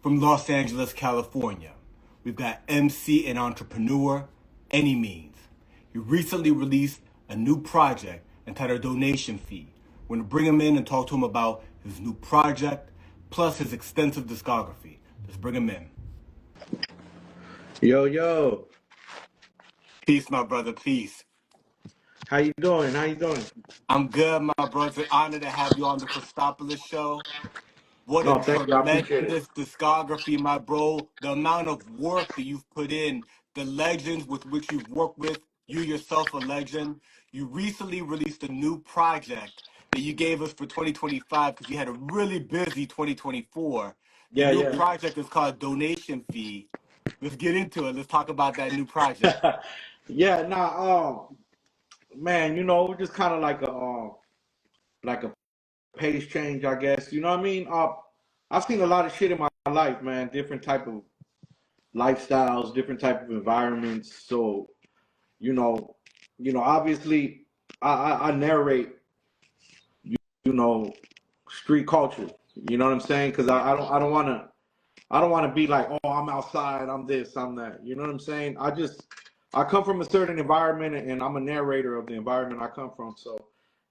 From Los Angeles, California, we've got MC and entrepreneur Annimeanz. He recently released a new project entitled Donation Fee. We're going to bring him in and talk to him about his new project plus his extensive discography. Let's bring him in. Yo, yo. Peace, my brother. Peace. How you doing? How you doing? I'm good, my brother. It's an honor to have you on the Cristopolis show. What a No, thank you. I appreciate it. tremendous discography, my bro. The amount of work that you've put in, the legends with which you've worked with, you yourself a legend. You recently released a new project that you gave us for 2025 because you had a really busy 2024. The new Yeah, project is called Donation Fee. Let's get into it. Let's talk about that new project. yeah. Yeah, nah, man, we're just kind of like a pace change, I guess. You know what I mean? I've seen a lot of shit in my life, man. Different type of lifestyles, different type of environments. So, you know, obviously, I narrate, you know, street culture. You know what I'm saying? Because I don't want to be like, oh, I'm outside, I'm this, I'm that. You know what I'm saying? I come from a certain environment, and I'm a narrator of the environment I come from. So,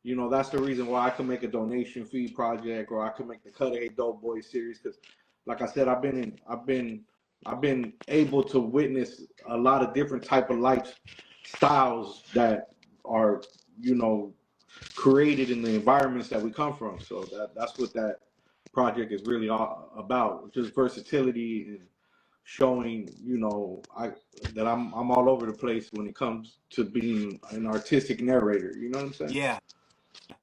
that's the reason why I can make a donation fee project, or I can make the Cut A Dope Boy series. Because, like I said, I've been able to witness a lot of different type of lifestyles that are, you know, created in the environments that we come from. So that's what that project is really all about, just versatility and showing, that I'm all over the place when it comes to being an artistic narrator. You know what I'm saying? Yeah.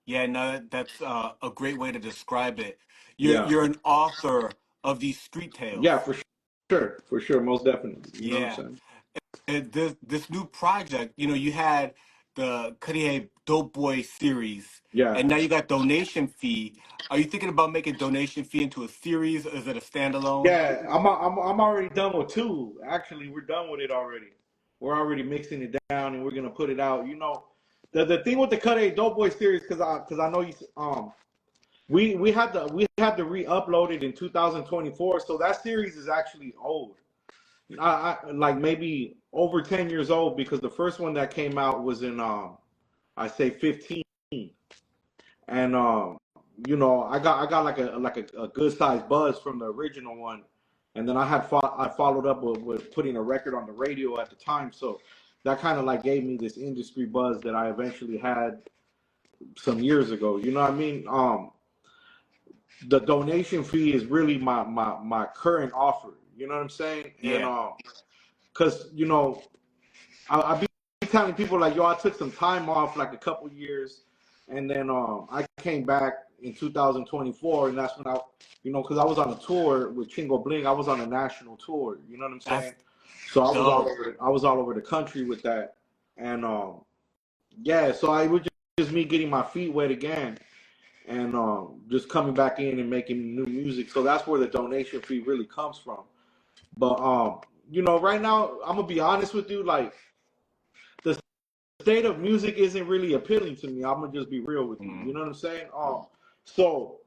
Yeah, no, that's a great way to describe it. You're Yeah. you're an author of these street Yeah, tales. for sure, most definitely. You know what I'm Yeah. saying? And this new project, you had the Cuddy Dope Boy series, Yeah. and now you got Donation Fee. Are you thinking about making Donation Fee into a series, or is it a standalone? Yeah, I'm already done with two. Actually, we're done with it already. We're already mixing it down, and we're gonna put it out. The thing with the Cut A Dope Boy series, because I know you we had to re-upload it in 2024, so that series is actually old. I like maybe over 10 years old, because the first one that came out was in I say 15, and I got like a good sized buzz from the original one, and then I followed up with putting a record on the radio at the time, so that kind of like gave me this industry buzz that I eventually had some years ago. You know what I mean? The donation fee is really my current offer. You know what I'm saying? And Yeah. because I be telling people like, yo, I took some time off, like a couple years, and then I came back in 2024, and that's when because I was on a tour with Chingo Bling. I was on a national tour. You know what I'm That's saying? So dope. I was all over the country with that, and yeah. So I was just me getting my feet wet again, and just coming back in and making new music. So that's where the donation fee really comes from. But right now, I'm gonna be honest with you, like the state of music isn't really appealing to me. I'm gonna just be real with you. You Mm. know what I'm saying? So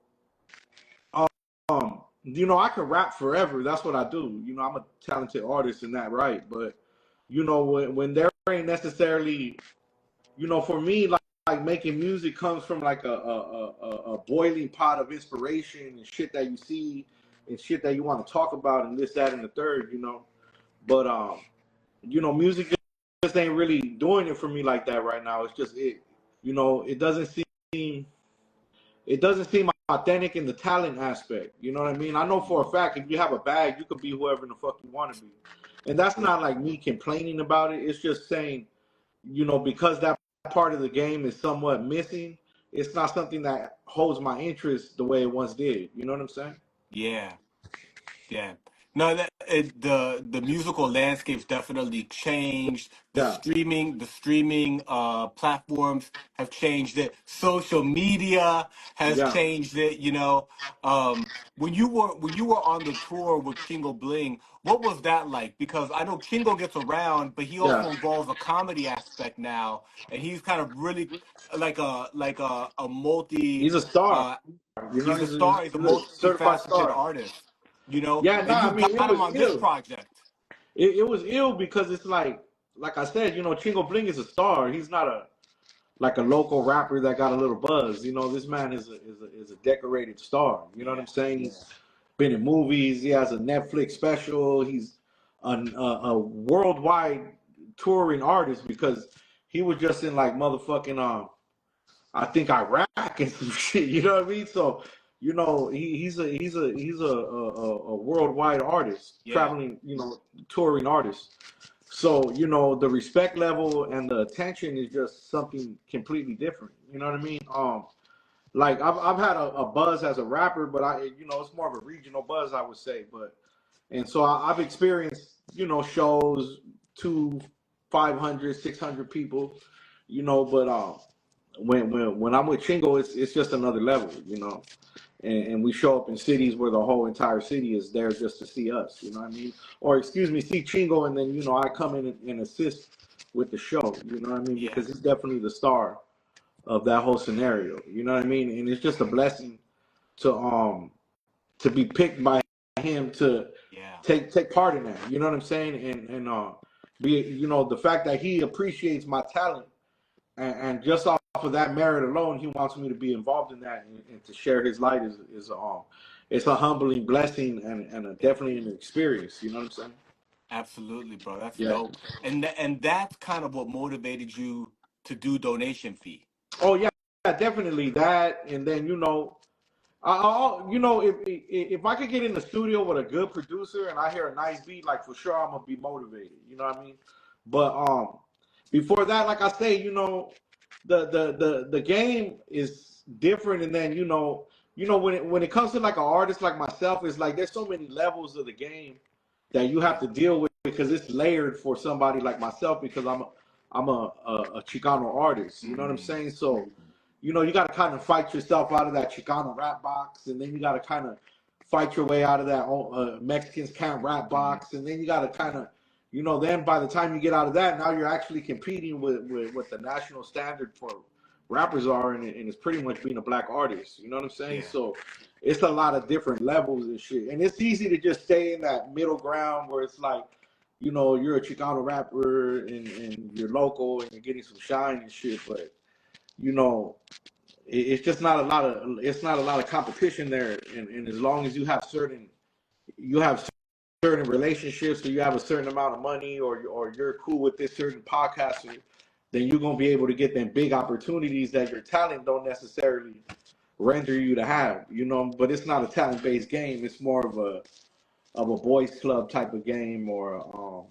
I can rap forever. That's what I do. I'm a talented artist in that, right? But when there ain't necessarily, for me, like making music comes from like a boiling pot of inspiration and shit that you see and shit that you want to talk about and this, that, and the third. But music just ain't really doing it for me like that right now. It's just it doesn't seem authentic in the talent aspect. You know what I mean? I know for a fact if you have a bag, you could be whoever the fuck you want to be. And that's not like me complaining about it. It's just saying, because that part of the game is somewhat missing, it's not something that holds my interest the way it once did. You know what I'm saying? Yeah. Yeah. No, the musical landscape's definitely changed. Yeah. The streaming platforms have changed it. Social media has Yeah. changed it. When you were on the tour with Chingo Bling, what was that like? Because I know Chingo gets around, but he Yeah. also involves a comedy aspect now, and he's kind of really like a multi He's a star. uh You know, he's a star, he's a he's a certified multifaceted star. artist. you know, Yeah, and nah, you I mean, got it him was on this ill. project. It was ill because it's like I said, Chingo Bling is a star. He's not like a local rapper that got a little buzz. This man is a decorated star. You know what I'm Yeah, saying? He's been in movies. He has a Netflix special. He's a worldwide touring artist because he was just in like motherfucking I think Iraq and some shit. You know what I mean? So he's a worldwide artist, yeah, traveling, touring artist. So, the respect level and the attention is just something completely different. You know what I mean? Like I've had a buzz as a rapper, but it's more of a regional buzz, I would say. And so I've experienced, shows to 500, 600 people, but when I'm with Chingo, it's just another level. And we show up in cities where the whole entire city is there just to see us, you know what I mean? Or excuse me, see Chingo, and then I come in and assist with the show, you know what I mean? yeah, Because he's definitely the star of that whole scenario, you know what I mean? And it's just a blessing to be picked by him to yeah. take part in that, you know what I'm saying? And be the fact that he appreciates my talent, and just off of that merit alone, he wants me to be involved in that and to share his light is it's a humbling blessing and Yeah. definitely an experience. You know what I'm saying? Absolutely, bro. That's Yeah. dope. And that's kind of what motivated you to do donation fee. Oh yeah, yeah, definitely that. And then if I could get in the studio with a good producer and I hear a nice beat, like for sure I'm gonna be motivated. You know what I mean? But before that, like I say, the game is different, and then when it comes to like an artist like myself, it's like there's so many levels of the game that you have Yeah, to deal with because it's layered for somebody like myself because I'm a Chicano artist. You know what I'm mm, saying? So you got to kind of fight yourself out of that Chicano rap box, and then you got to kind of fight your way out of that Mexicans can't rap box, and then you got to kind of, then by the time you get out of that, now you're actually competing with what the national standard for rappers are, and it's pretty much being a black artist. You know what I'm saying? yeah, So it's a lot of different levels and shit, and it's easy to just stay in that middle ground where it's like, you're a Chicano rapper and you're local and you're getting some shine and shit, but you know it's just not a lot of competition there, and as long as you have certain relationships, or you have a certain amount of money, or you're cool with this certain podcaster, then you're gonna be able to get them big opportunities that your talent don't necessarily render you to have, but it's not a talent based game, it's more of a boys club type of game, or a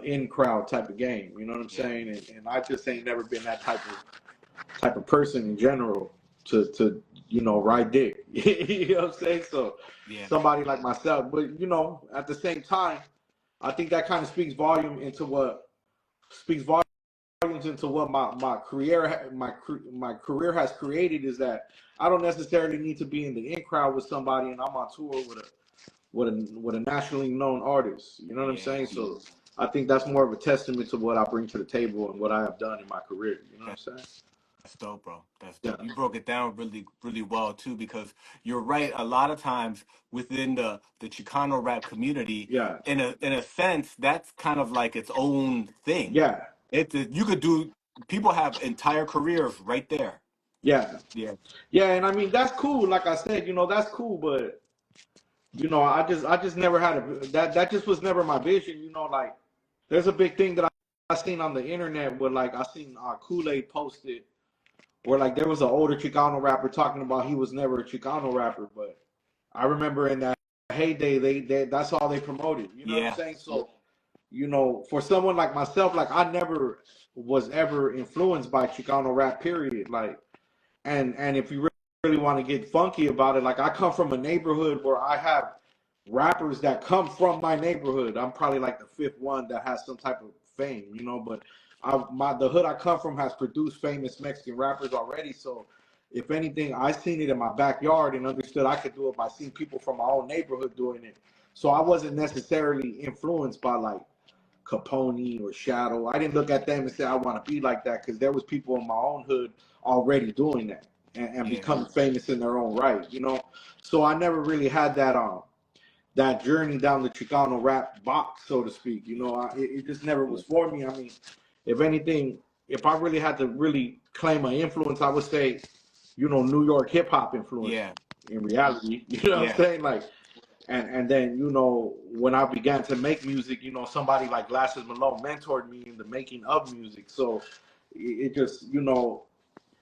in crowd type of game, you know what I'm yeah, saying? And I just ain't never been that type of person in general to ride dick. You know what I'm saying? So yeah, somebody like myself, but at the same time, I think that kind of speaks volumes into what my career has created, is that I don't necessarily need to be in the in crowd with somebody and I'm on tour with a nationally known artist. You know what I'm saying? yeah. So I think that's more of a testament to what I bring to the table and what I have done in my career. You know what I'm saying? That's dope, bro. That's Yeah. dope. You broke it down really, really well too, because you're right. A lot of times within the Chicano rap community, Yeah. in a sense, that's kind of like its own thing. Yeah. You could do. People have entire careers right there. Yeah. Yeah, Yeah. And I mean, that's cool. Like I said, that's cool, but I just never had that just was never my vision. Like there's a big thing that I seen on the internet where like I seen Kool-Aid posted where like there was an older Chicano rapper talking about he was never a Chicano rapper, but I remember in that heyday they that's all they promoted. You know what I'm yeah, saying? So for someone like myself, like I never was ever influenced by Chicano rap. Period. Like, and if you really want to get funky about it, like I come from a neighborhood where I have rappers that come from my neighborhood. I'm probably like the fifth one that has some type of fame, but the hood I come from has produced famous Mexican rappers already. So if anything, I seen it in my backyard and understood I could do it by seeing people from my own neighborhood doing it. So I wasn't necessarily influenced by like Capone or Shadow. I didn't look at them and say I want to be like that, because there was people in my own hood already doing that. and Yeah. become famous in their own right, you know. So I never really had that journey down the Chicano rap box, so to speak. You know, it just never was for me. I mean, if anything, if I really had to really claim an influence, I would say, you know, New York hip hop influence Yeah. in reality. You know what I'm Yeah. saying? Like, and then, you know, when I began to make music, you know, somebody like Glasses Malone mentored me in the making of music. So it just, you know,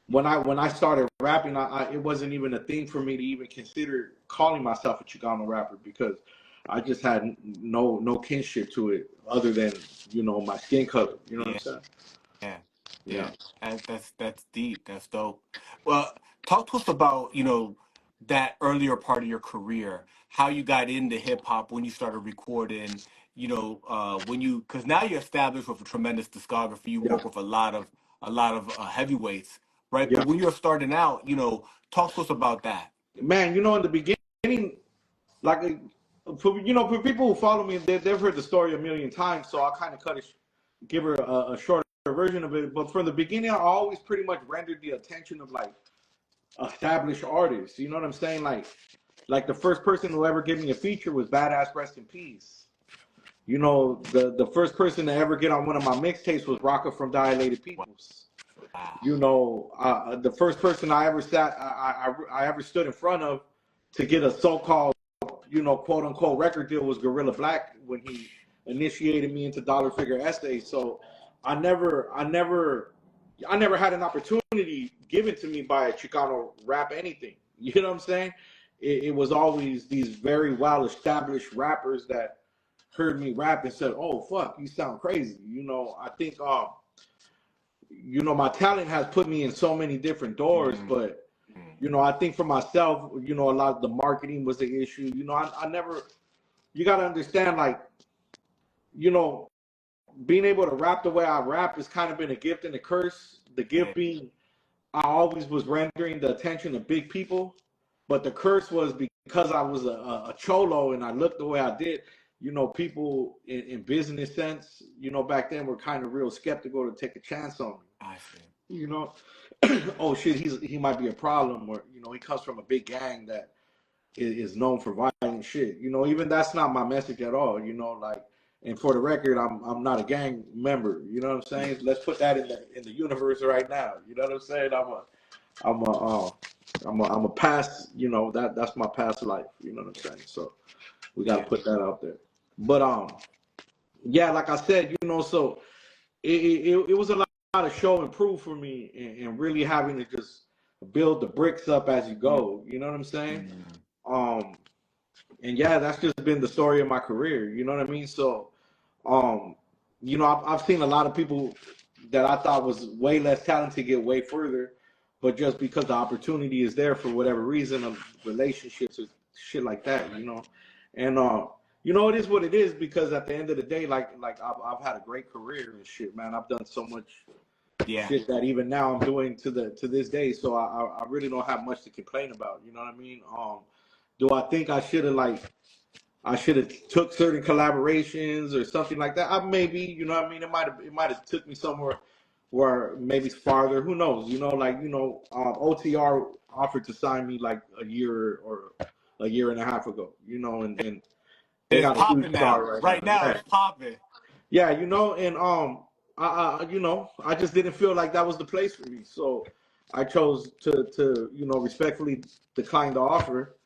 when I started rapping, it wasn't even a thing for me to even consider calling myself a Chicano rapper because I just had no kinship to it other than, you know, my skin color. You know what I'm Yeah. saying? Yeah. Yeah. Yeah. That's deep. That's dope. Well, talk to us about, that earlier part of your career, how you got into hip hop, when you started recording, because now you're established with a tremendous discography. You Yeah. work with a lot of heavyweights, right? But Yeah. when you're starting out, talk to us about that. Man, you know, in the beginning, like, for people who follow me, they've heard the story a million times, so I kind of give her a shorter version of it. But from the beginning, I always pretty much rendered the attention of like established artists. You know what I'm saying? Like the first person who ever gave me a feature was Badass Rest in Peace. You know, the first person to ever get on one of my mixtapes was Rocka from Dilated Peoples. Wow. You know, the first person I ever I ever stood in front of to get a so-called, you know, quote unquote record deal was Gorilla Black when he initiated me into Dollar Figure Essays. So I never, I never, I never had an opportunity given to me by a Chicano rap anything. You know what I'm saying? It was always these very well established rappers that heard me rap and said, "Oh fuck, you sound crazy." You know, I think you know, my talent has put me in so many different doors, Mm, but mm, you know, I think for myself, you know, a lot of the marketing was the issue. You know, I never. You got to understand, like, you know, being able to rap the way I rap has kind of been a gift and a curse. The yeah. gift being I always was rendering the attention of big people, but the curse was because I was a cholo and I looked the way I did. You know, people in business sense, you know, back then were kind of real skeptical to take a chance on me. I see. You know, oh shit, he might be a problem, or you know, he comes from a big gang that is known for violent shit. You know, even that's not my message at all. You know, like, and for the record, I'm not a gang member. You know what I'm saying? Let's put that in the universe right now. You know what I'm saying? I'm a I'm a past. You know that's my past life. You know what I'm saying? So we got to Yeah. put that out there. But yeah, like I said, you know, so it was a lot of show and prove for me, and really having to just build the bricks up as you Mm, go. You know what I'm saying? mm, Um, and yeah, that's just been the story of my career. You know what I mean? So, um, you know, I've seen a lot of people that I thought was way less talented get way further, but just because the opportunity is there for whatever reason of relationships or shit like that, you know, and you know, it is what it is because at the end of the day, like I've had a great career and shit, man. I've done so much yeah. shit that even now I'm doing to this day, so I really don't have much to complain about. You know what I mean? Do I think I should have took certain collaborations or something like that? Maybe, you know what I mean? It might have took me somewhere where maybe farther. Who knows? You know, like, you know, OTR offered to sign me like a year or a year and a half ago. You know, and they It's got a huge popping star now. right Right now. now, Yeah, it's popping. yeah. You know, and you know, I just didn't feel like that was the place for me, so I chose to you know respectfully decline the offer.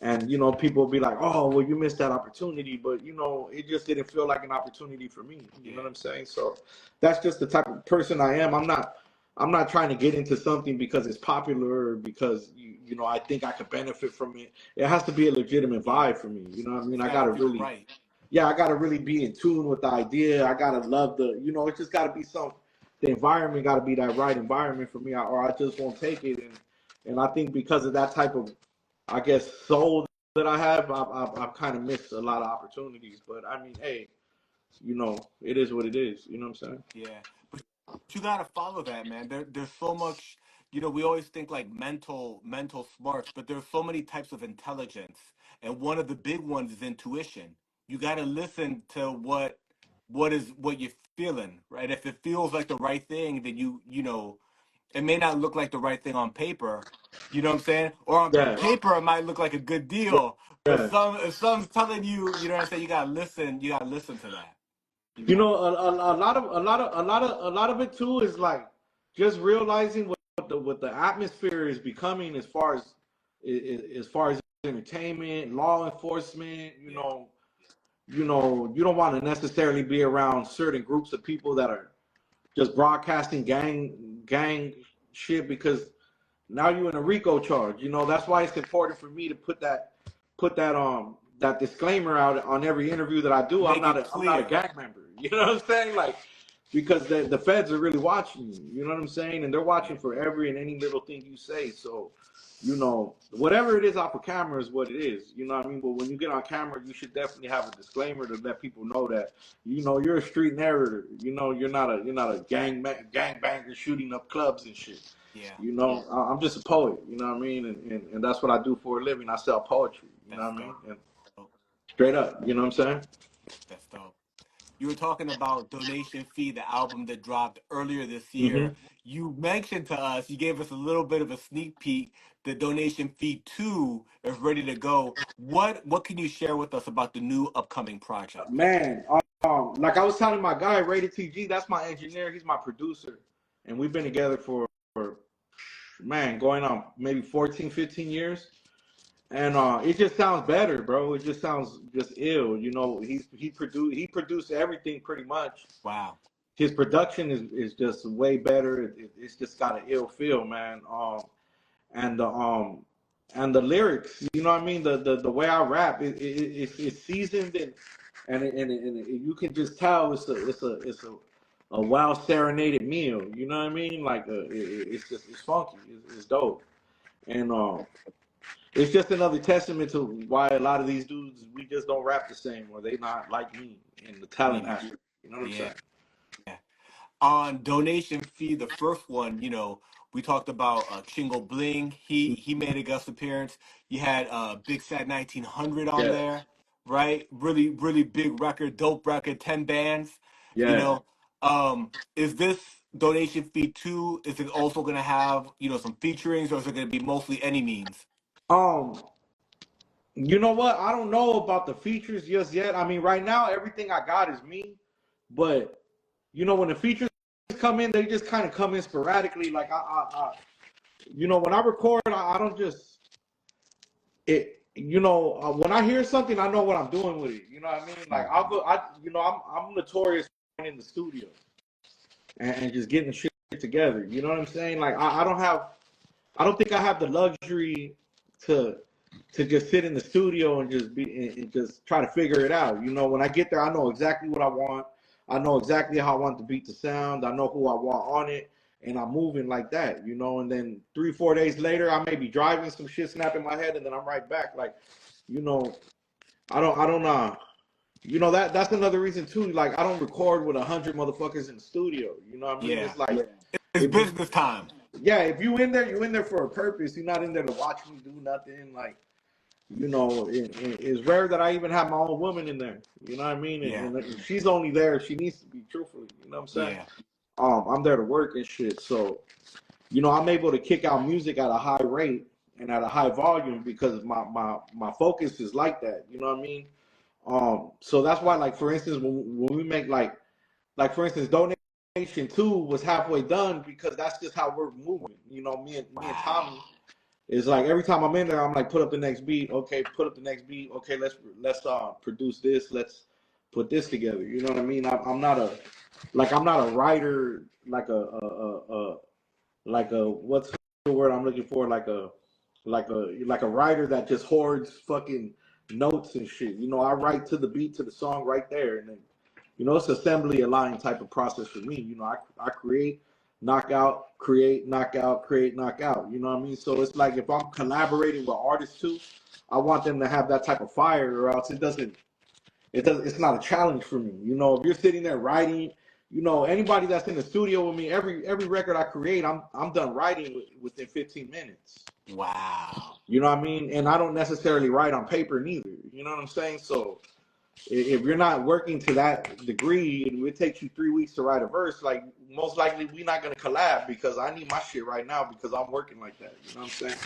And you know, people will be like, "Oh, well, you missed that opportunity," but you know, it just didn't feel like an opportunity for me. You know Yeah. what I'm saying? So that's just the type of person I am. I'm not trying to get into something because it's popular or because you know I think I could benefit from it. It has to be a legitimate Yeah. vibe for me. You know what I mean? It's I got to gotta feel really, right. yeah, I gotta really be in tune with the idea. I gotta love you know, it just gotta be some. The environment gotta be that right environment for me, or I just won't take it. And I think because of that type of, I guess, soul that I have, I've kind of missed a lot of opportunities. But I mean, hey, you know, it is what it is. You know what I'm saying? Yeah. But you got to follow that, man. There's so much, we always think like mental smarts, but there's so many types of intelligence. And one of the big ones is intuition. You got to listen to what you're feeling, right? If it feels like the right thing, then it may not look like the right thing on paper. You know what I'm saying? Or on Yeah, paper, it might look like a good deal, but yeah. if someone's telling you, you know what I'm saying, you gotta listen. You gotta listen to that. You You know? know, a lot of it too is like just realizing what the atmosphere is becoming as far as entertainment, law enforcement. You Yeah. know, you don't want to necessarily be around certain groups of people that are just broadcasting gang shit because now you're in a RICO charge. You know, that's why it's important for me to put that disclaimer out on every interview that I do. I'm Make not it a I'm not a clear. gang member. You know what I'm saying? Like because the feds are really watching you. You know what I'm saying? And they're watching Yeah. for every and any little thing you say. So, whatever it is off of camera is what it is. You know what I mean? But when you get on camera, you should definitely have a disclaimer to let people know that you're a street narrator. You're not a gang banger shooting up clubs and shit. Yeah. I'm just a poet. You know what I mean? And that's what I do for a living. I sell poetry. You know That's what I mean? dope. And Dope. straight up. You know what I'm saying? That's dope. You were talking about Donation Fee, the album that dropped earlier this year. Hmm. You mentioned to us, you gave us a little bit of a sneak peek. The Donation Fee 2 is ready to go. What can you share with us about the new upcoming project? Man, like I was telling my guy, Rated TG, that's my engineer. He's my producer, and we've been together for man, going on maybe 14, 15 years. And it just sounds better, bro. It just sounds just ill. He produced everything pretty much. Wow. His production is just way better. It's just got an ill feel, man. And the and the lyrics, you know what I mean? The way I rap, it's seasoned and you can just tell it's a well serenaded meal. You know what I mean? Like it's funky. It's dope. And it's just another testament to why a lot of these dudes we just don't rap the same, or they not like me in the talent Yeah. aspect. You know what I'm Yeah. saying? Yeah. On Donation Fee, the first one, we talked about Chingo Bling. He made a guest appearance. You had Big Sad 1900 on Yeah, there, right? Really, really big record, dope record, 10 bands. You yeah. know, is this Donation Fee 2? Is it also going to have, some featurings, or is it going to be mostly any means? Um, you know what? I don't know about the features just yet. I mean, right now everything I got is me, but when the features come in, they just kind of come in sporadically. Like when I record, I don't just it. When I hear something, I know what I'm doing with it. You know what I mean? Like I'll go. I'm notorious in the studio and just getting shit together. You know what I'm saying? Like I don't think I have the luxury to just sit in the studio and and just try to figure it out. When I get there, I know exactly what I want. I know exactly how I want the beat to sound. I know who I want on it, and I'm moving like that. And then 3, 4 days later, I may be driving, some shit snap in my head, and then I'm right back. Like, you know, I don't. That's another reason too. Like, I don't record with 100 motherfuckers in the studio. You know what I mean? Yeah. It's like It's if you business time. yeah, if you in there, you in there for a purpose. You're not in there to watch me do nothing. Like, it's rare that I even have my own woman in there. You know what I mean? Yeah. And she's only there. She needs to be truthful. You know what I'm saying? Yeah. I'm there to work and shit. So, I'm able to kick out music at a high rate and at a high volume because my focus is like that. You know what I mean? So that's why, like, for instance, when we make like for instance, Donation 2 was halfway done because that's just how we're moving. Me and Wow. Tommy is like every time I'm in there, I'm like, put up the next beat. Okay, put up the next beat. Okay, let's produce this. Let's put this together. You know what I mean? I'm not a writer like a what's the word I'm looking for? Like a writer that just hoards fucking notes and shit. I write to the beat to the song right there, and then it's assembly line type of process for me. I create, knock out, create, knock out, create, knock out. You know what I mean? So it's like if I'm collaborating with artists too, I want them to have that type of fire, or else it's not a challenge for me. If you're sitting there writing, anybody that's in the studio with me, every record I create, I'm done writing within 15 minutes. Wow. You know what I mean? And I don't necessarily write on paper neither. You know what I'm saying? So If you're not working to that degree, and it takes you 3 weeks to write a verse, like most likely we're not gonna collab because I need my shit right now because I'm working like that. You know what I'm saying?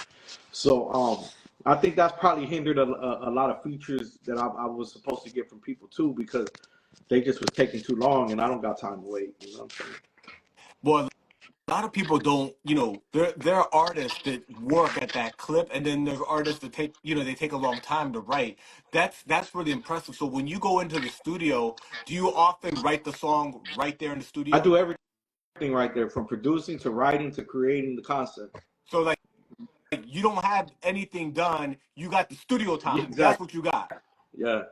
So I think that's probably hindered a lot of features that I was supposed to get from people too because they just was taking too long, and I don't got time to wait. You know what I'm saying? Well, a lot of people don't, there are artists that work at that clip, and then there's artists that take, they take a long time to write. That's really impressive. So when you go into the studio, do you often write the song right there in the I studio? do everything right there, from producing to writing to creating the concept. So like you don't have anything done, you got the studio Yeah, time. That's exactly. what you got. Yeah.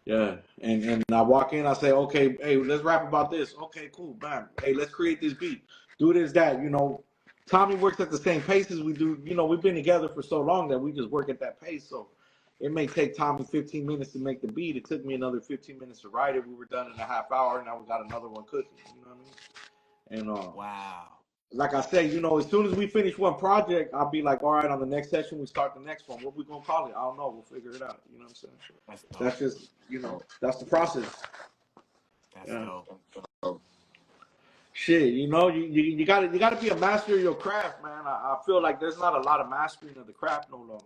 Yeah, and I walk in, I say, okay, hey, let's rap about this. Okay, cool, bam. Hey, let's create this beat. Do this, that. Tommy works at the same pace as we do. We've been together for so long that we just work at that pace. So it may take Tommy 15 minutes to make the beat. It took me another 15 minutes to write it. We were done in a half hour. Now we got another one cooking. You know what I mean? And Wow. like I say, as soon as we finish one project, I'll be like, all right, on the next session, we start the next one. What we gonna call it? I don't know. We'll figure it out. You know what I'm saying? That's That's dope. just, that's the process. That's Yeah. dope. Shit, you gotta be a master of your craft, man. I feel like there's not a lot of mastering of the craft no longer.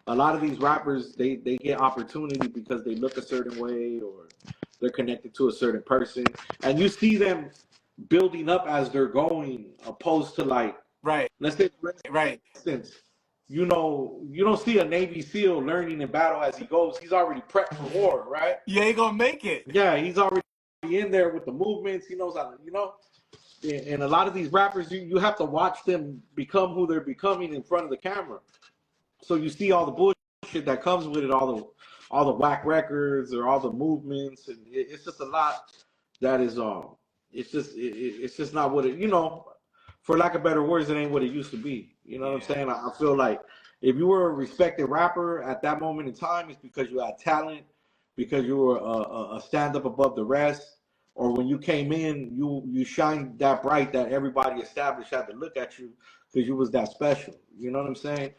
A lot of these rappers, they get opportunity because they look a certain way or they're connected to a certain person, and you see them building up as they're going, opposed to, like, Right. let's say for Right. instance, you don't see a Navy SEAL learning in battle as he goes. He's already prepped for war, right? You ain't gonna make it. Yeah, he's already in there with the movements. He knows how. And a lot of these rappers, you have to watch them become who they're becoming in front of the camera. So you see all the bullshit that comes with it, all the whack records or all the movements, and it's just a lot that is it's just not what for lack of better words, it ain't what it used to be. You know what I'm Yeah. saying? I feel like if you were a respected rapper at that moment in time, it's because you had talent, because you were a stand up above the rest, or when you came in, you shined that bright that everybody established had to look at you because you was that special. You know what I'm saying?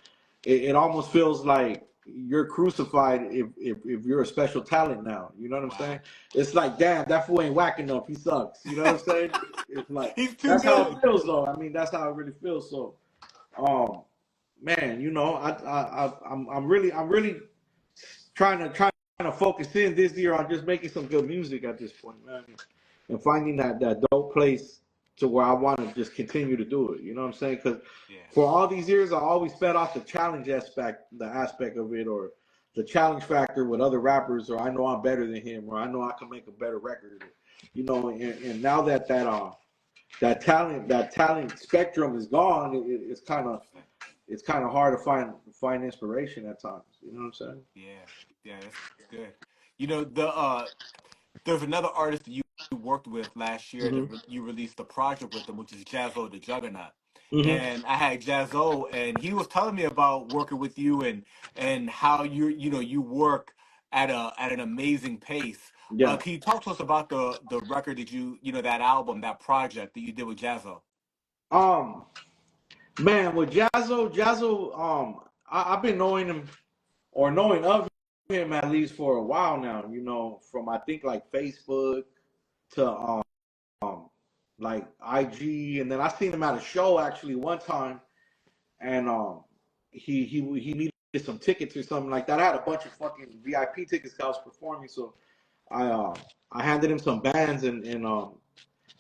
It almost feels like you're crucified if you're a special talent now. You know what I'm Wow. saying? It's like, damn, that fool ain't whack enough. He sucks. You know what I'm saying? It's like He's too that's how it good. feels, though. I mean, that's how it really feels. So, um, man, I'm really trying to focus in this year on just making some good music at this point, man, and finding that dope place to where I want to just continue to do it. You know what I'm saying? Because Yeah. for all these years, I always fed off the aspect of it, or the challenge factor with other rappers, or I know I'm better than him, or I know I can make a better record. And now that talent spectrum is gone, it's kind of hard to find inspiration at times. You know what I'm saying? Yeah. Yeah, that's good. There's another artist that you worked with last year that Hmm. you released a project with them, which is Jazzo the Juggernaut. Hmm. And I had Jazzo, and he was telling me about working with you and how you work at an amazing pace. Yeah. Can you talk to us about the record that that album, that project that you did with Jazzo? Um, Man, with Jazzo, I've been knowing him, or knowing of him, at least for a while now. From, I think, like Facebook to like IG, and then I seen him at a show actually one time, and he needed some tickets or something like that. I had a bunch of fucking VIP tickets 'cause I was performing, so I handed him some bands, and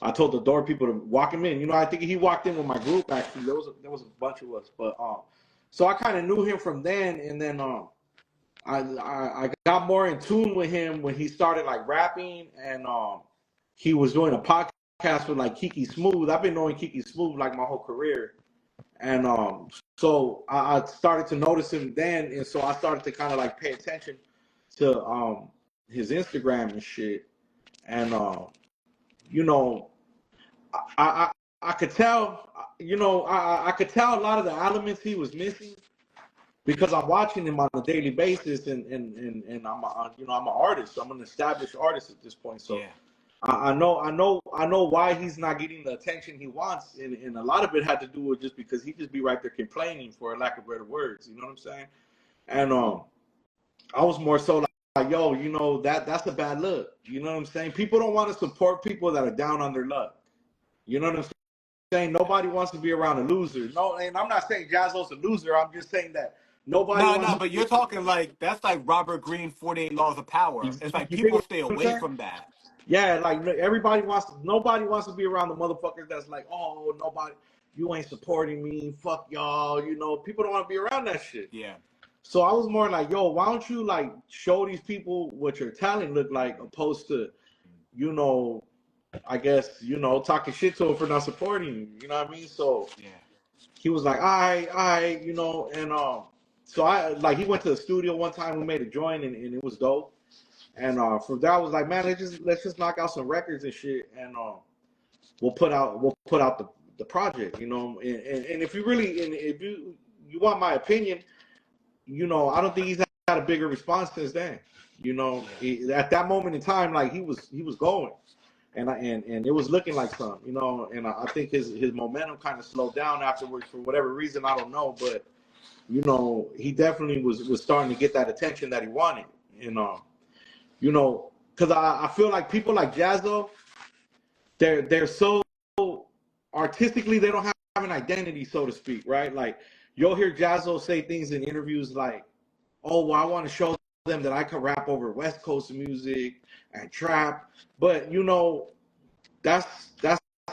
I told the door people to walk him in. I think he walked in with my group. Actually, there was a bunch of us, but so I kind of knew him from then, and then I got more in tune with him when he started like rapping, and he was doing a podcast with like Kiki Smooth. I've been knowing Kiki Smooth like my whole career, and so I started to notice him then, and so I started to kind of like pay attention to his Instagram and shit, and you know I I could tell, I could tell a lot of the elements he was missing because I'm watching him on a daily basis, and I'm an artist. I'm an established artist at this point, so Yeah. I know why he's not getting the attention he wants, and a lot of it had to do with just because he just be right there complaining, for lack of better words. You know what I'm saying? And I was more so yo, that's a bad look. You know what I'm saying? People don't want to support people that are down on their luck. You know what I'm saying? Nobody wants to be around a loser. No, and I'm not saying Jazzo's a loser. I'm just saying that nobody No, wants no, to but be. you're talking like that's like Robert Greene, 48 Laws of Power. It's like You dig people what stay I'm away saying? from that. Yeah, like nobody wants to be around the motherfuckers that's like, oh, nobody, you ain't supporting me, fuck y'all. People don't want to be around that shit. Yeah. So I was more like, yo, why don't you like show these people what your talent look like, opposed to, you know, I guess, talking shit to them for not supporting you. You know what I mean? So Yeah. he was like, and so he went to the studio one time. We made a joint, and it was dope. And from there, I was like, man, let's just knock out some records and shit, and we'll put out the project, and if you really, and if you want my opinion, I don't think he's had a bigger response since then. At that moment in time, like he was going, and it was looking like something, and I think his momentum kind of slowed down afterwards for whatever reason, I don't know, but he definitely was starting to get that attention that he wanted, because I feel like people like Jazzo, they're so artistically, they don't have an identity, so to speak, right? Like you'll hear Jazzo say things in interviews like, oh, well, I want to show them that I can rap over West Coast music and trap, but that's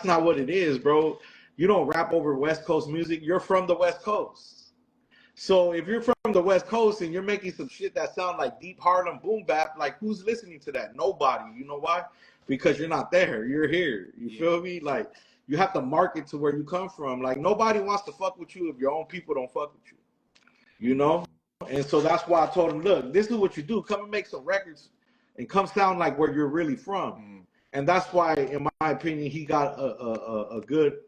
not what it is, bro. You don't rap over West Coast music. You're from the West Coast. So if you're from the West Coast and you're making some shit that sound like deep Harlem boom bap, like who's listening to that? Nobody. You know why? Because you're not there. You're here. You Yeah. feel me? Like you have to market to where you come from. Like nobody wants to fuck with you if your own people don't fuck with you. You know? And so that's why I told him, look, this is what you do. Come and make some records and come sound like where you're really from. And that's why, in my opinion, he got a good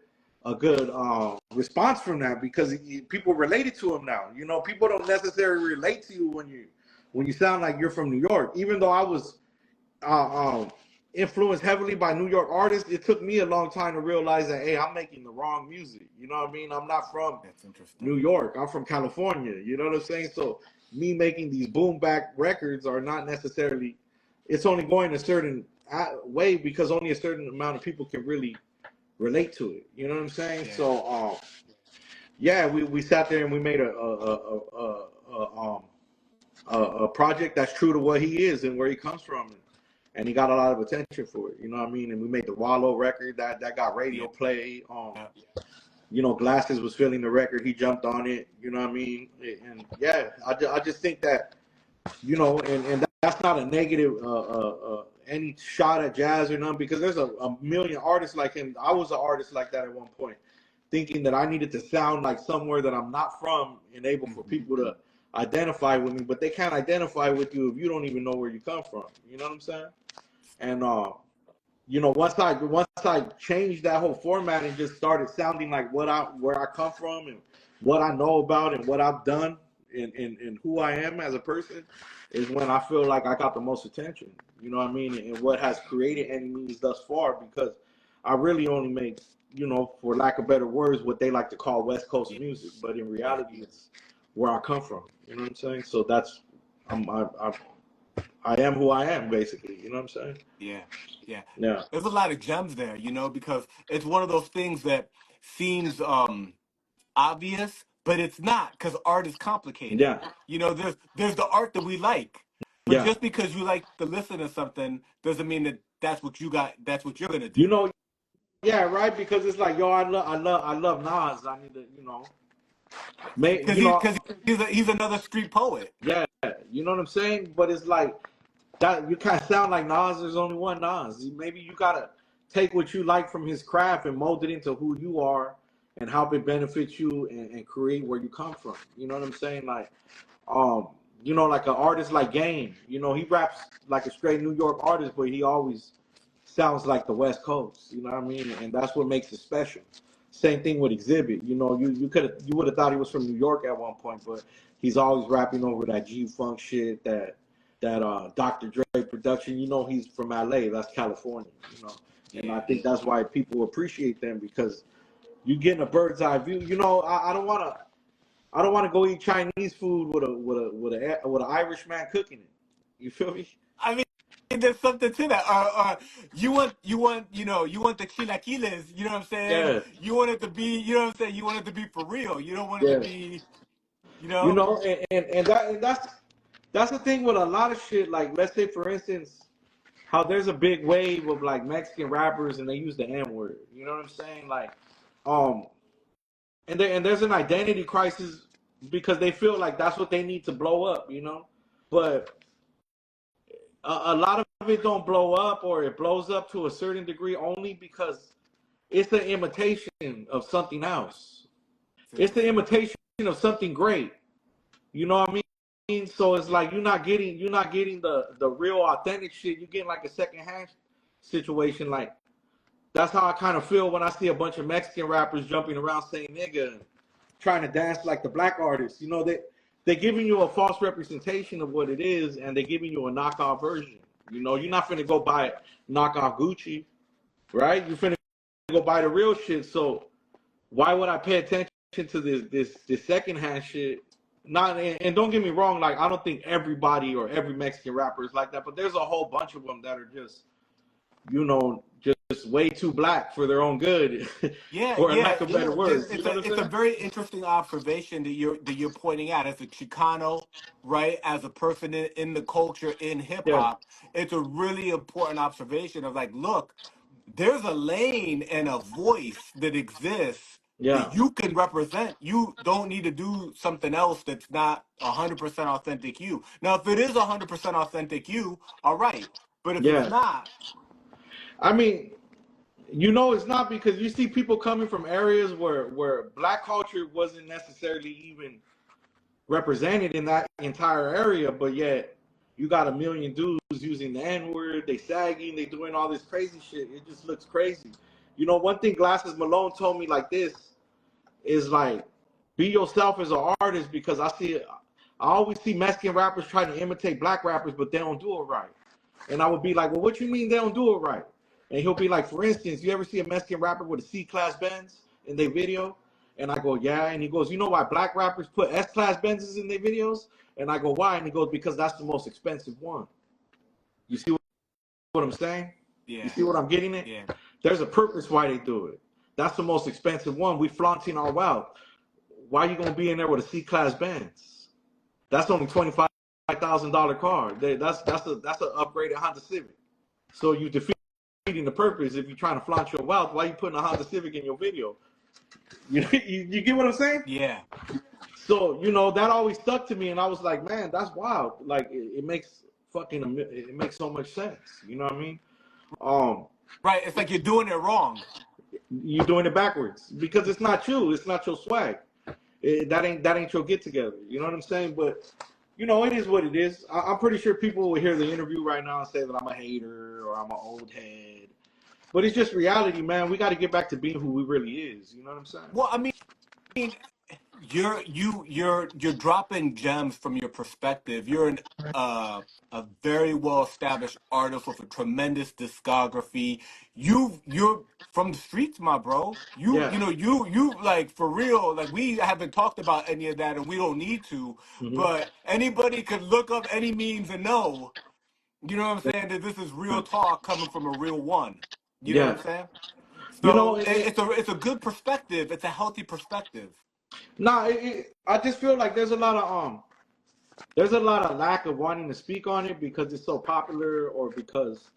response from that, because people related to him now. People don't necessarily relate to you when you sound like you're from New York. Even though I was influenced heavily by New York artists, it took me a long time to realize that, hey, I'm making the wrong music. You know what I mean? I'm not from That's interesting. New York. I'm from California. You know what I'm saying? So me making these boom back records are not necessarily. It's only going a certain way because only a certain amount of people can really relate to it. You know what I'm saying? Yeah. So yeah, we sat there and we made a project that's true to what he is and where he comes from, and he got a lot of attention for it. You know what I mean? And we made the Wallow record that got radio Yeah. play. Yeah. Glasses was feeling the record. He jumped on it. You know what I mean? And yeah, I just think that, and that's not a negative, any shot at Jazz or none, because there's a million artists like him. I was an artist like that at one point, thinking that I needed to sound like somewhere that I'm not from and able for people to identify with me, but they can't identify with you if you don't even know where you come from. You know what I'm saying? And once I changed that whole format and just started sounding like where I come from and what I know about and what I've done and who I am as a person, is when I feel like I got the most attention. You know what I mean? And what has created Annimeanz thus far, because I really only make, for lack of better words, what they like to call West Coast Yeah. music, but in Yeah. reality, it's where I come from. You know what I'm saying? So that's I am who I am, basically. You know what I'm saying? Yeah. Yeah. Yeah. There's a lot of gems there, because it's one of those things that seems obvious, but it's not, because art is complicated. Yeah. There's the art that we like, but Yeah. just because you like to listen to something doesn't mean that that's what you got. That's what you're gonna You do. know, yeah, right. Because it's like, yo, I love Nas. I need to, may, Because you know, he's another street poet. yeah, you know what I'm saying. But it's like that. You kind of sound like Nas. There's only one Nas. Maybe you gotta take what you like from his craft and mold it into who you are and help it benefit you and create where you come from. You know what I'm saying? Like, um, like an artist like Game. He raps like a straight New York artist, but he always sounds like the West Coast. You know what I mean? And that's what makes it special. Same thing with Exhibit. You would have thought he was from New York at one point, but he's always rapping over that G Funk shit, that Dr. Dre production. He's from LA. That's California. And I Yeah. think that's why people appreciate them, because you getting a bird's eye view. I don't want to. I don't want to go eat Chinese food with a Irish man cooking it. You feel me? I mean, there's something to that. You want the chilaquiles. You know what I'm saying? Yeah, You want it to be, you know what I'm saying? You want it to be for real. You don't want it to yeah. be, you You know. know, and that's the thing with a lot of shit. Like, let's say for instance, how there's a big wave of like Mexican rappers and they use the N word. You know what I'm saying? Like, um, and there's an identity crisis because they feel like that's what they need to blow up. You know, but a lot of it don't blow up, or it blows up to a certain degree only because it's an imitation of something else. It's the imitation of something great. You know what I mean? So it's like you're not getting the real authentic shit. You're getting like a secondhand situation. Like, that's how I kind of feel when I see a bunch of Mexican rappers jumping around saying nigga, and trying to dance like the black artists. You know, they're giving you a false representation of what it is, and they're giving you a knockoff version. You know, you're not finna go buy knockoff Gucci, right? You're finna go buy the real shit. So why would I pay attention to this secondhand shit? Not and don't get me wrong, like I don't think everybody or every Mexican rapper is like that, but there's a whole bunch of them that are just, just way too black for their own good, Yeah, for a yeah. lack of better words. You know what I'm It's a saying? very interesting observation that you're pointing out as a Chicano, right? As a person in the culture in hip Yeah, hop, it's a really important observation of like, look, there's a lane and a voice that exists yeah, that you can represent. You don't need to do something else that's not 100% authentic you. Now, if it is 100% authentic you, all right. But if it's yeah. not, I mean, it's not because you see people coming from areas where black culture wasn't necessarily even represented in that entire area, but yet you got a million dudes using the N word, they sagging, they doing all this crazy shit. It just looks crazy. One thing Glasses Malone told me like this is like, be yourself as an artist, because I always see Mexican rappers trying to imitate black rappers, but they don't do it right. And I would be like, well, what you mean they don't do it right? And he'll be like, for instance, you ever see a Mexican rapper with a C-class Benz in their video? And I go, yeah. And he goes, you know why black rappers put S-class Benzes in their videos? And I go, why? And he goes, because that's the most expensive one. You see what I'm saying? You yeah, see what I'm getting at? yeah, There's a purpose why they do it. That's the most expensive one. We flaunting our wealth. Why are you gonna be in there with a C-class Benz? That's only $25,000 car. That's an upgraded Honda Civic. So you defeating the purpose if you're trying to flaunt your wealth. Why are you putting a Honda Civic in your video? You get what I'm saying? yeah. So that always stuck to me, and I was like, man, that's wild. Like it makes it makes so much sense. You know what I mean? Um, Right. It's like you're doing it wrong. you're doing it backwards because it's not you. It's not your swag. That ain't your get together. You know what I'm saying? But it is what it is. I'm pretty sure people will hear the interview right now and say that I'm a hater or I'm an old head. But it's just reality, man. We got to get back to being who we really is. You know what I'm saying? Well, I mean, you're dropping gems from your perspective. You're a very well established artist with a tremendous discography. You're from the streets, my bro. Yeah. You like for real. Like we haven't talked about any of that, and we don't need to. Hmm. But anybody could look up any memes and know. You know what I'm saying? That this is real talk coming from a real one. You know what Yeah. I'm saying? You know, So it's a good perspective. It's a healthy perspective. nah. I just feel like there's a lot of lack of wanting to speak on it because it's so popular, or because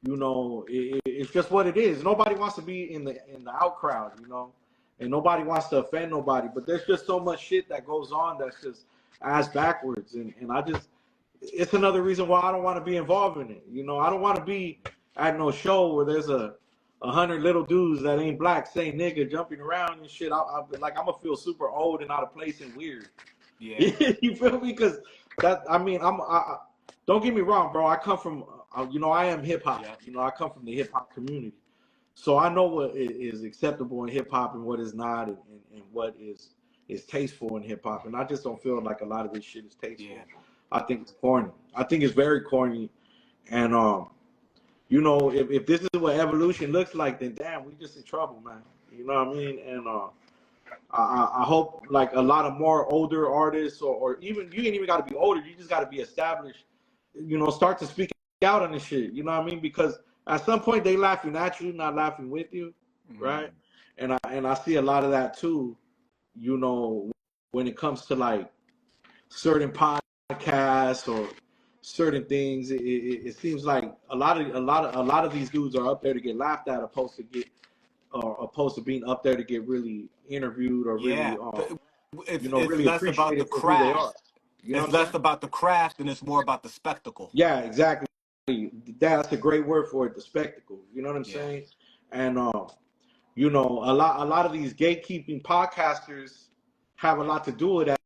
it's just what it is. Nobody wants to be in the out crowd, and nobody wants to offend nobody. But there's just so much shit that goes on that's just ass backwards, and I just it's another reason why I don't want to be involved in it. I don't want to be at no show where there's a hundred little dudes that ain't black saying nigga jumping around and shit. I'm gonna feel super old and out of place and weird. Yeah, You feel me? Because I mean, don't get me wrong, bro. I come from, I am hip hop. yeah, I come from the hip hop community, so I know what is acceptable in hip hop and what is not, and what is tasteful in hip hop. And I just don't feel like a lot of this shit is tasteful. yeah, I think it's corny. I think it's very corny, and if this is what evolution looks like, then damn, we just in trouble, man. You know what I mean? And I hope like a lot of more older artists, or even you ain't even got to be older. You just got to be established start to speak out on this shit. You know what I mean? Because at some point they laughing at you, not laughing with you, right? And I see a lot of that too. When it comes to like certain podcasts or certain things, it seems like a lot of these dudes are up there to get laughed at, opposed to being up there to get really interviewed or really Yeah, it's really less about the appreciated for who they are. craft. You know It's what I'm less saying? about the craft and it's more about the spectacle. Yeah, exactly. That's a great word for it, the spectacle. You know what I'm Yeah. saying? And a lot of these gatekeeping podcasters have a lot to do with that.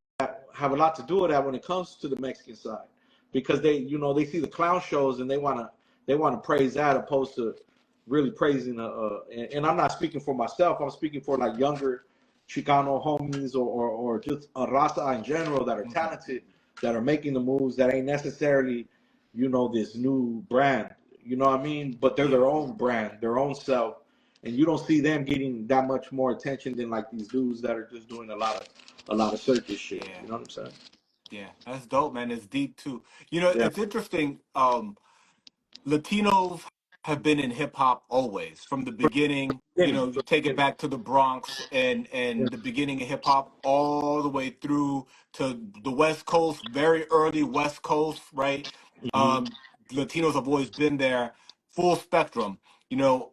Have a lot to do with that when it comes to the Mexican side, because they see the clown shows and they want to praise that opposed to really praising and I'm not speaking for myself. I'm speaking for like younger Chicano homies or just a raza in general that are Hmm. talented, that are making the moves, that ain't necessarily this new brand. You know what I mean? But they're Yeah. their own brand, their own self, and you don't see them getting that much more attention than like these dudes that are just doing a lot of circus shit. Yeah. You know what I'm saying? Yeah. That's dope, man. It's deep too. Yeah. It's interesting. Latinos have been in hip hop always from the beginning. Beginning, You from take the it beginning. back to the Bronx Yeah. and the beginning of hip hop all the way through to the West Coast, very early West Coast, right? Hmm. Latinos have always been there, full spectrum,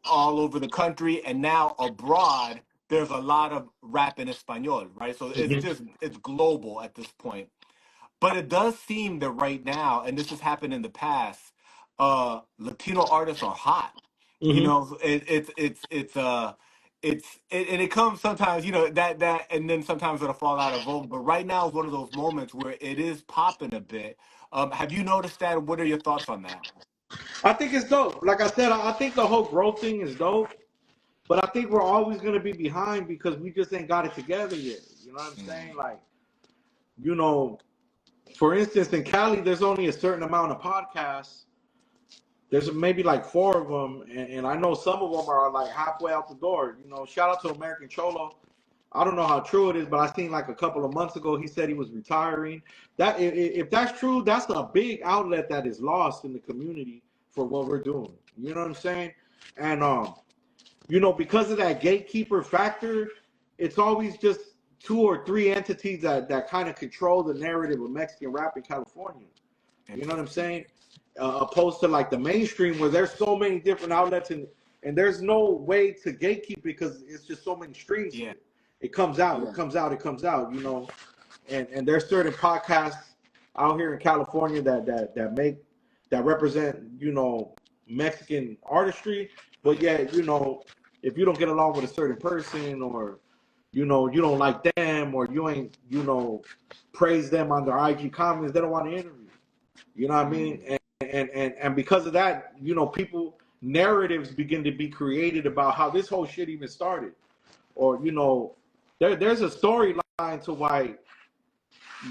all over the country and now abroad. There's a lot of rap in Espanol, right? So Hmm. it's global at this point. But it does seem that right now, and this has happened in the past, Latino artists are hot. Hmm. And it comes sometimes, that, and then sometimes it'll fall out of vogue. But right now is one of those moments where it is popping a bit. Have you noticed that? What are your thoughts on that? I think it's dope. Like I said, I think the whole growth thing is dope, but I think we're always gonna be behind because we just ain't got it together yet. You know what I'm saying? Mm, Like, you know, for instance, in Cali, there's only a certain amount of podcasts. There's maybe like four of them, and I know some of them are like halfway out the door. Shout out to American Cholo. I don't know how true it is, but I seen like a couple of months ago he said he was retiring. That if that's true, that's a big outlet that is lost in the community for what we're doing. You know what I'm saying? And because of that gatekeeper factor, it's always just two or three entities that kind of control the narrative of Mexican rap in California. You know what I'm interesting. saying? Opposed to like the mainstream where there's so many different outlets and there's no way to gatekeep because it's just so many streams of Yeah. it. It comes out, it comes out, it comes out. And there's certain podcasts out here in California that represent Mexican artistry, but yet if you don't get along with a certain person or you don't like them or you ain't praise them on their IG comments, they don't want to interview. You know what I mean? Mm, And because of that, people narratives begin to be created about how this whole shit even started. Or there's a storyline to why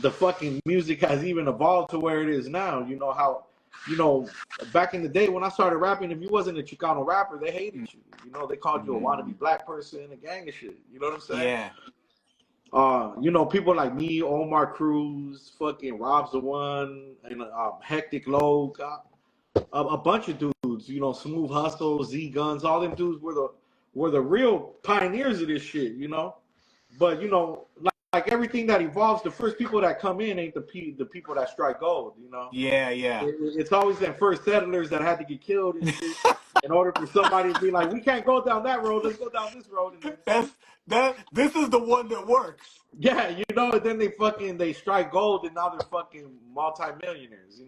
the fucking music has even evolved to where it is now. How you know back in the day when I started rapping, if you wasn't a Chicano rapper, they hated mm, you. They called you a mm. wannabe black person, a gang of shit. You know what I'm saying? Yeah. People like me, Omar Cruz, fucking Rob's the One, and Hectic Low, a bunch of dudes. Smooth Hustle, Z Guns, all them dudes were the real pioneers of this shit. But like everything that evolves, the first people that come in ain't the people that strike gold. Yeah. Yeah. It's always them first settlers that had to get killed and shit in order for somebody to be like, we can't go down that road. Let's go down this road, and then That's that. This is the one that works. yeah, and then they strike gold and now they're fucking multimillionaires.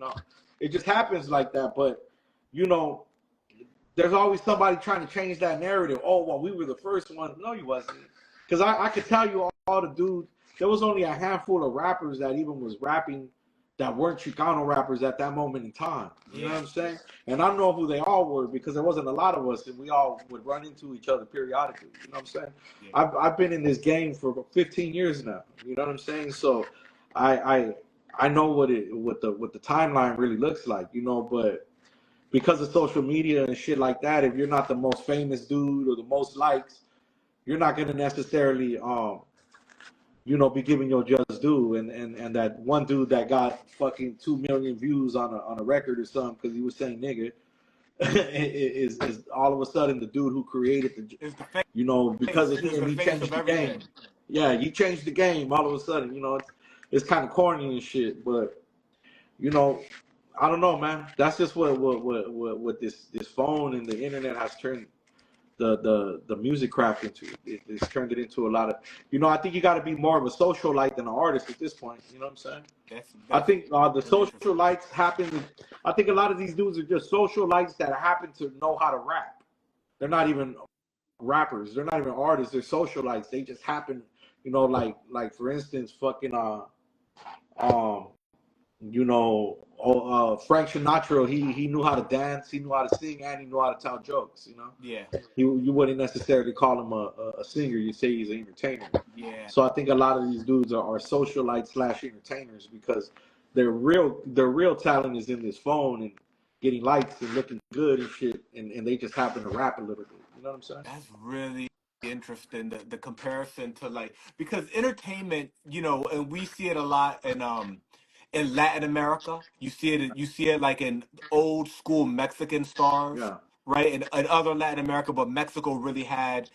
It just happens like that. But you know, there's always somebody trying to change that narrative. Oh, well, we were the first one. No, you wasn't. Because I could tell you all the dudes. There was only a handful of rappers that even was rapping that weren't Chicano rappers at that moment in time. You know what Yeah. I'm saying? And I don't know who they all were because there wasn't a lot of us, and we all would run into each other periodically. You know what I'm saying? Yeah. I've been in this game for 15 years now. You know what I'm saying? So I I know what the timeline really looks like. But because of social media and shit like that, if you're not the most famous dude or the most likes, you're not gonna necessarily be giving your just due. And that one dude that got fucking 2 million views on a record or something because he was saying nigga is all of a sudden the dude who created the, It's the face. because of It's him the he face of changed the game. everything. Yeah, he changed the game all of a sudden. It's kind of corny and shit, but you know, I don't know, man. That's just what this phone and the internet has turned the music craft into. It's turned it into a lot of. I think you got to be more of a socialite than an artist at this point. You know what I'm saying? I That's think the really interesting. socialites happen. I think a lot of these dudes are just socialites that happen to know how to rap. They're not even rappers. They're not even artists. They're socialites. They just happen. Like for instance, fucking um Frank Sinatra, he knew how to dance, he knew how to sing, and he knew how to tell jokes. Yeah, You wouldn't necessarily call him a singer. You say he's an entertainer. yeah. So I think a lot of these dudes are socialites slash entertainers because their real talent is in this phone and getting likes and looking good and shit, and they just happen to rap a little bit. You know what I'm saying? That's really interesting. The comparison to like because entertainment, and we see it a lot in Latin America. You see it like in old school Mexican stars, Yeah. right? And other Latin America, but Mexico really had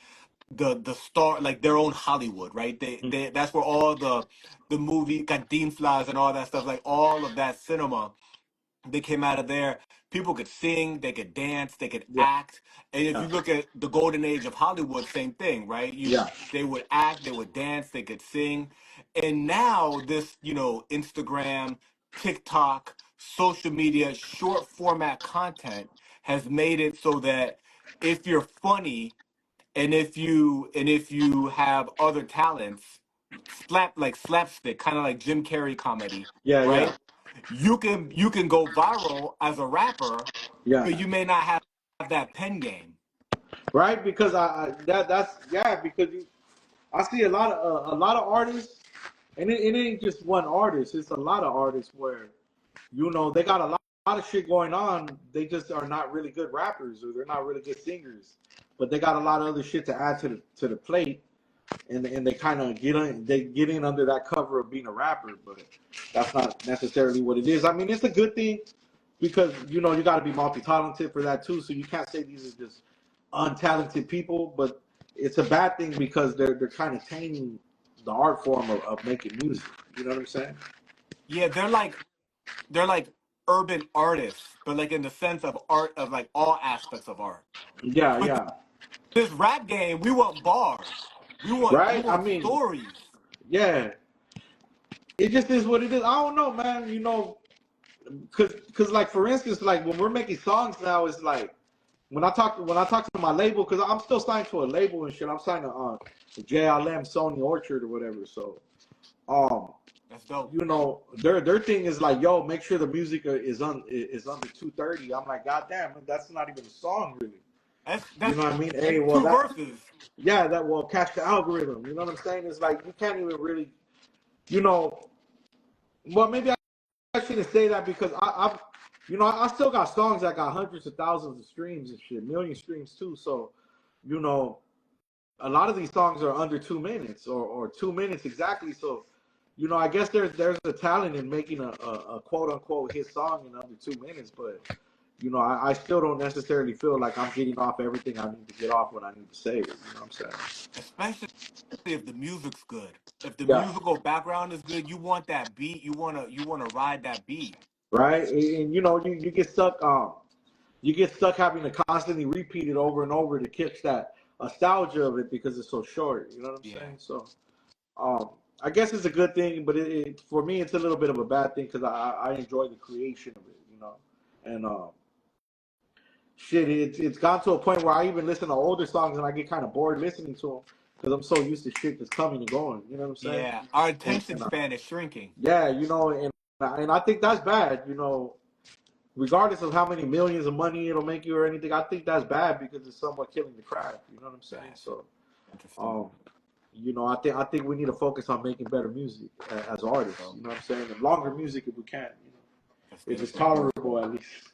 the star like their own Hollywood, right? They that's where all the movie Cantinflas and all that stuff, like all of that cinema they came out of there. People could sing, they could dance, they could Yeah. act. And if Yeah. you look at the golden age of Hollywood, same thing, right? Yeah. They would act, they would dance, they could sing. And now this, Instagram, TikTok, social media, short format content has made it so that if you're funny and if you have other talents, slapstick, kind of like Jim Carrey comedy, Yeah. Yeah. right? You can go viral as a rapper, Yeah. but you may not have that pen game. Right? Because that's yeah. Because I see a lot of artists, and it ain't just one artist. It's a lot of artists where they got a lot of shit going on. They just are not really good rappers, or they're not really good singers, but they got a lot of other shit to add to the plate, and they kind of get in under that cover of being a rapper, but that's not necessarily what it is. I mean, it's a good thing because you got to be multi-talented for that too. So you can't say these are just untalented people, but it's a bad thing because they're kind of tainting the art form of making music. You know what I'm saying? Yeah, they're like urban artists, but like in the sense of art of like all aspects of art. Yeah, But yeah. this rap game, we want bars. We Right? I want mean, stories. yeah. It just is what it is. I don't know, man. Cause like for instance, like when we're making songs now, it's like when I talk to my label, because I'm still signed to a label and shit. I'm signed to JLM, Sony Orchard or whatever. So um, That's dope. their thing is like, yo, make sure the music is under 230. I'm like, god damn, that's not even a song really. That's You that's know what I mean? Hey, that's well two that verses. yeah, that will catch the algorithm. You know what I'm saying? It's like you can't even really, you know. Well, maybe I shouldn't say that because I still got songs that got hundreds of thousands of streams and shit, million streams too. So, you know, a lot of these songs are under 2 minutes or 2 minutes exactly. So, I guess there's a talent in making a quote unquote hit song in under 2 minutes, but I still don't necessarily feel like I'm getting off everything I need to get off when I need to say it. You know what I'm saying? Especially if the music's good. If the Yeah. musical background is good, you want that beat. You wanna ride that beat. Right. And you get stuck. You get stuck having to constantly repeat it over and over to catch that nostalgia of it because it's so short. You know what I'm Yeah. saying? So, um, I guess it's a good thing, but for me, it's a little bit of a bad thing because I enjoy the creation of it. And shit, it's gone to a point where I even listen to older songs and I get kind of bored listening to them because I'm so used to shit that's coming and going. You know what I'm saying? Yeah. Our And, attention and span is shrinking. yeah, and I think that's bad. Regardless of how many millions of money it'll make you or anything, I think that's bad because it's somewhat killing the craft. You know what I'm saying? Bad. So, Interesting. um, I think we need to focus on making better music as artists. So You know what I'm saying? And longer music if we can. that's If good. it's tolerable at least.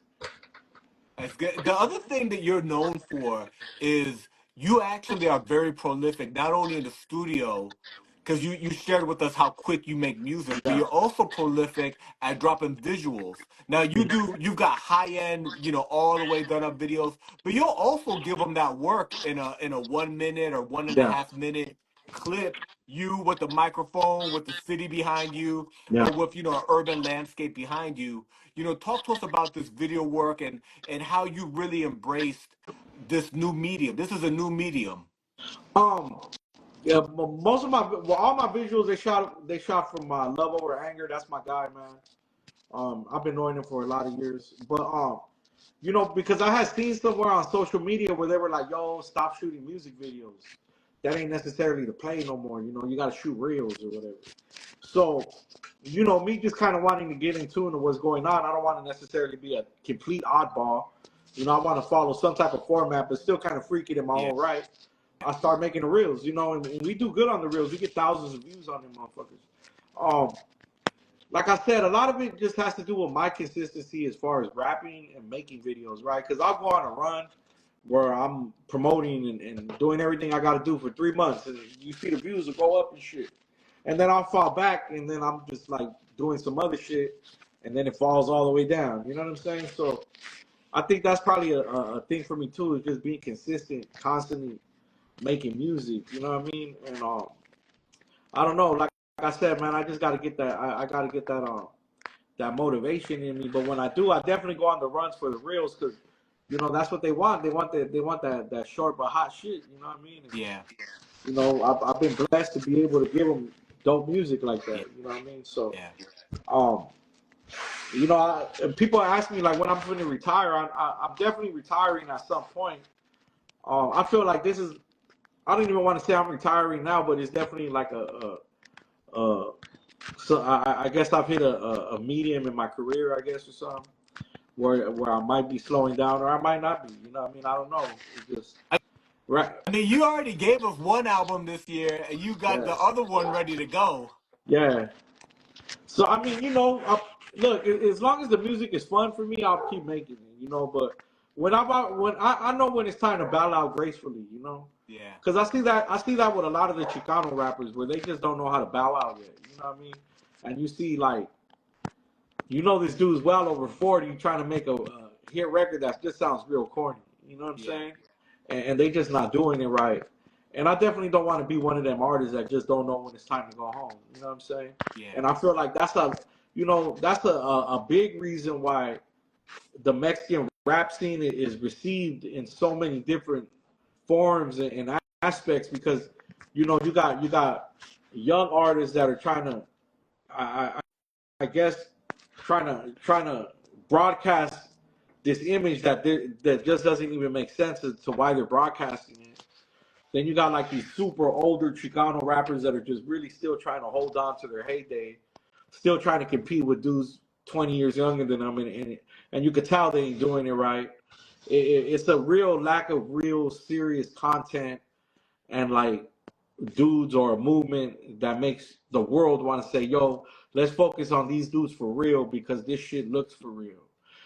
That's good. The other thing that you're known for is you actually are very prolific, not only in the studio, because you shared with us how quick you make music, but Yeah. you're also prolific at dropping visuals. Now you've got high end, all the way done up videos, but you'll also give them that work in a 1 minute or one and a Yeah. half minute clip. You with the microphone, with the city behind you, Yeah. or with an urban landscape behind you. Talk to us about this video work and how you really embraced this new medium. This is a new medium. Um. Yeah. Most of all my visuals they shot from Love Over Anger. That's my guy, man. I've been knowing him for a lot of years, but because I had seen somewhere on social media where they were like, "Yo, stop shooting music videos. That ain't necessarily the play no more. You got to shoot reels or whatever." So, me just kind of wanting to get in tune to what's going on. I don't want to necessarily be a complete oddball. I want to follow some type of format, but still kind of freak it in my Yeah. own right. I start making the reels, and we do good on the reels. We get thousands of views on them motherfuckers. Um, like I said, a lot of it just has to do with my consistency as far as rapping and making videos, right? Because I'll go on a run where I'm promoting and doing everything I got to do for 3 months, and you see the views will go up and shit. And then I'll fall back, and then I'm just like doing some other shit, and then it falls all the way down. You know what I'm saying? So I think that's probably a thing for me too, is just being consistent, constantly making music. You know what I mean? And I don't know, like I said, man, I just got to get that. I got to get that motivation in me. But when I do, I definitely go on the runs for the reels because that's what they want. They want that short but hot shit. You know what I mean? And, Yeah. I've been blessed to be able to give them dope music like Yeah. that. You know what I mean? So, Yeah. um, and people ask me like when I'm going to retire. I'm definitely retiring at some point. I feel like this is. I don't even want to say I'm retiring now, but it's definitely like a so I guess I've hit a medium in my career, I guess, or something, where I might be slowing down or I might not be. You know what I mean? I don't know. It's just I right. I mean, you already gave us one album this year, and you got Yeah. the other one ready to go. Yeah. So I mean, look, as long as the music is fun for me, I'll keep making it. But when I know when it's time to bow out gracefully. Yeah. Because I see that with a lot of the Chicano rappers where they just don't know how to bow out yet. You know what I mean? And you see like this dude's well over 40 trying to make a hit record that just sounds real corny. You know what I'm Yeah. saying? And they just not doing it right. And I definitely don't want to be one of them artists that just don't know when it's time to go home. You know what I'm saying? Yeah. And I feel like that's a big reason why the Mexican rap scene is received in so many different forms and aspects because you got young artists that are trying to I, I guess trying to broadcast this image that just doesn't even make sense as to why they're broadcasting it. Then you got like these super older Chicano rappers that are just really still trying to hold on to their heyday, still trying to compete with dudes 20 years younger than them, and you could tell they ain't doing it right. It's a real lack of real serious content and like dudes or a movement that makes the world want to say, yo, let's focus on these dudes for real because this shit looks for real.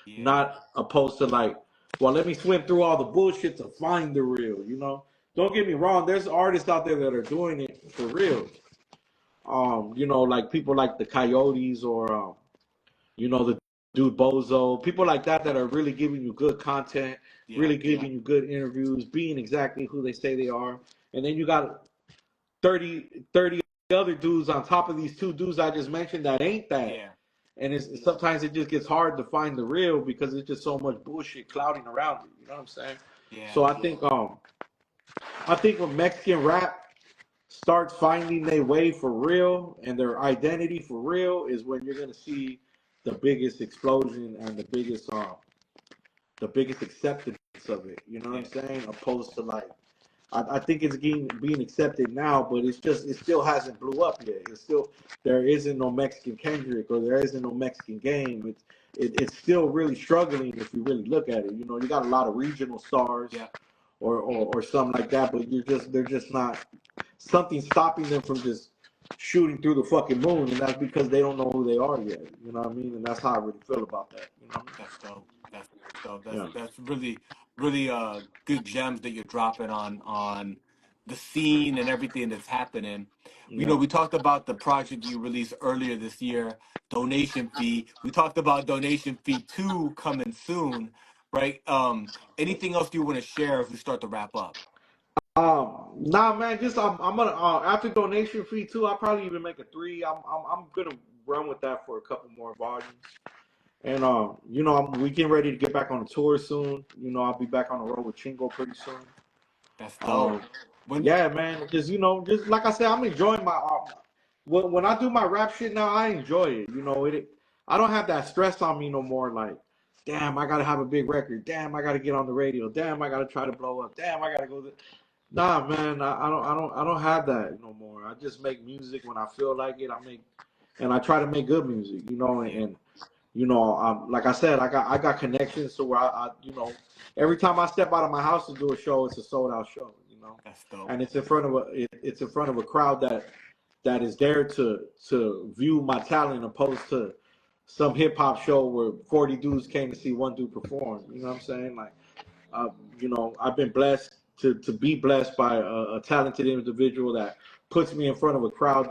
Yeah. Not opposed to like, well, let me swim through all the bullshit to find the real. Don't get me wrong, there's artists out there that are doing it for real. Like people like the Coyotes or the dude Bozo, people like that are really giving you good content, Yeah. really giving you good interviews, being exactly who they say they are. And then you got 30 other dudes on top of these two dudes I just mentioned that ain't that. Yeah. And sometimes it just gets hard to find the real because it's just so much bullshit clouding around it. You know what I'm saying? Yeah. So I think when Mexican rap starts finding their way for real and their identity for real is when you're gonna see the biggest explosion and the biggest acceptance of it. You know what I'm Yeah. saying? Opposed to like I think it's being accepted now, but it still hasn't blew up yet. It's still there isn't no Mexican Kendrick or there isn't no Mexican Game. It's still really struggling if you really look at it. You got a lot of regional stars Yeah. or something like that, but they're just not something stopping them from just shooting through the fucking moon, and that's because they don't know who they are yet. You know what I mean? And that's how I really feel about that. You know? That's dope. That's dope. That's Yeah. that's really really good gems that you're dropping on the scene and everything that's happening. You know, Yeah. we talked about the project you released earlier this year, Donation Fee. We talked about Donation Fee 2 coming soon, right? Anything else you want to share as we start to wrap up? Nah, man. Just I'm gonna after donation fee too. I'll probably even make a three. I'm gonna run with that for a couple more volumes. And you know, we getting ready to get back on the tour soon. You know, I'll be back on the road with Chingo pretty soon. That's dope. Um, When yeah, man. Just you know, just like I said, I'm enjoying my when I do my rap shit now, I enjoy it. You know, I don't have that stress on me no more. Like, damn, I gotta have a big record. Damn, I gotta get on the radio. Damn, I gotta try to blow up. Damn, I gotta go. Nah, man, I don't have that no more. I just make music when I feel like it. And I try to make good music. You know, yeah, and you know, like I said, I got connections to where you know, every time I step out of my house to do a show, it's a sold out show. You know, that's dope. and it's in front of it's in front of a crowd that is there to view my talent, opposed to some hip hop show where 40 dudes came to see one dude perform. You know what I'm saying? Like, uh, you know, I've been blessed to be blessed by a talented individual that puts me in front of a crowd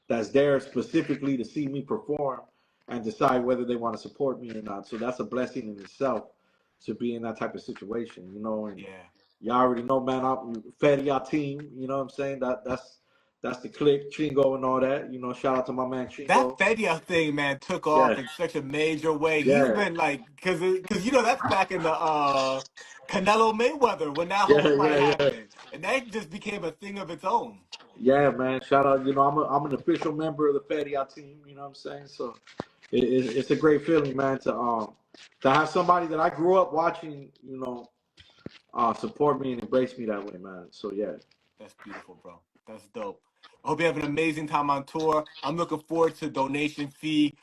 that's there specifically to see me perform and decide whether they want to support me or not. So that's a blessing in itself to be in that type of situation, you know. And Yeah. y'all already know, man. I'm fan of y'all team. You know what I'm saying? That's the click, Chingo, and all that. You know, shout out to my man That Chingo. Fedia thing, man, took Yeah, off in such a major way. He's yeah, been like, cause you know that's back in the Canelo Mayweather when that whole yeah, fight yeah, yeah. happened, and that just became a thing of its own. Yeah, man. Shout out. You know, I'm an official member of the Fatty Out team. You know what I'm saying? So it's a great feeling, man, to have somebody that I grew up watching, you know, support me and embrace me that way, man. So yeah, That's beautiful, bro. That's dope. I hope you have an amazing time on tour. I'm looking forward to Donation Fee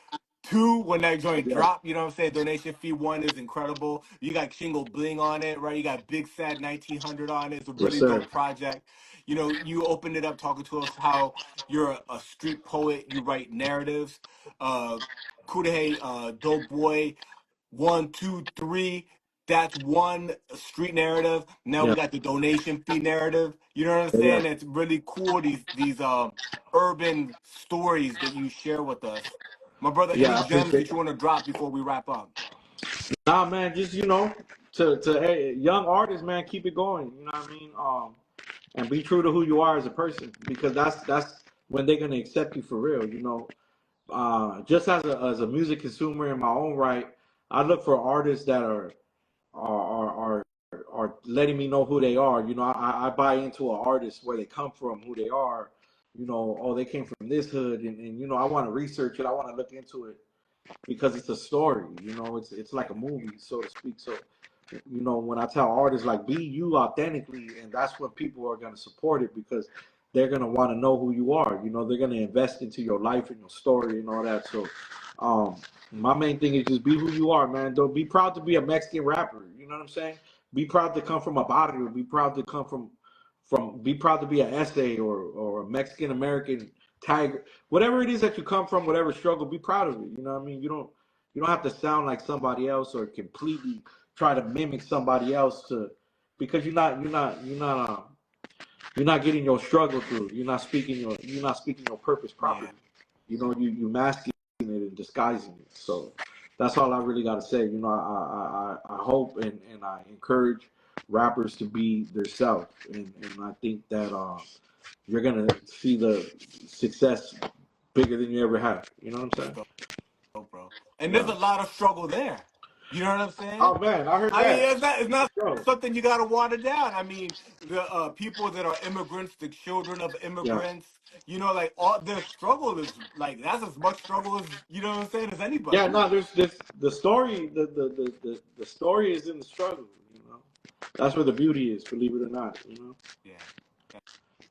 2 when that joint yeah, drop. You know what I'm saying? Donation Fee 1 is incredible. You got Chingo Bling on it, right? You got Big Sad 1900 on it. It's a yes, really sir. dope project. You know, you opened it up talking to us how you're a street poet. You write narratives. Uh, Kudahe, Dope Boy, 1, 2, 3. That's one street narrative. Now we Yeah, got the donation fee narrative. You know what I'm yeah, saying? It's really cool. These urban stories that you share with us. My brother, yeah. any I gems appreciate that you that. want to drop before we wrap up? Nah, man. Just you know, to hey, young artists, man, keep it going. You know what I mean? And be true to who you are as a person, because that's when they're gonna accept you for real. You know, just as a music consumer in my own right, I look for artists that are are letting me know who they are. You know, I buy into an artist where they come from, who they are. You know, oh, they came from this hood, and you know, I want to research it. I want to look into it because it's a story. You know, it's Yeah, like a movie, so to speak. So, you know, when I tell artists like be you authentically, and that's when people are going to support it, because they're going to want to know who you are. You know, they're going to invest into your life and your story and all that. So, um, my main thing is just be who you are, man. Don't be proud to be a Mexican rapper. You know what I'm saying? Be proud to come from a barrio. Be proud to come be proud to be an essay or a Mexican American tiger, whatever it is that you come from, whatever struggle, be proud of it. You know what I mean? You don't have to sound like somebody else or completely try to mimic somebody else because you're not getting your struggle through. You're not speaking your purpose yeah, properly. You know, you masking it and disguising it. So that's all I really got to say. You know, I hope and I encourage rappers to be themselves, and I think that you're gonna see the success bigger than you ever have. You know what I'm that's saying? dope, bro. And there's Yeah. a lot of struggle there. You know what I'm saying? Oh man, I heard I mean, that. it's not Yo, something you gotta water down. I mean, the people that are immigrants, the children of yeah, immigrants, you know, like all their struggle is like that's as much struggle as you know what I'm saying as yeah. anybody. No, there's this the story. The story is in the struggle. You know, that's where the beauty is. Believe it or not. You know. Yeah,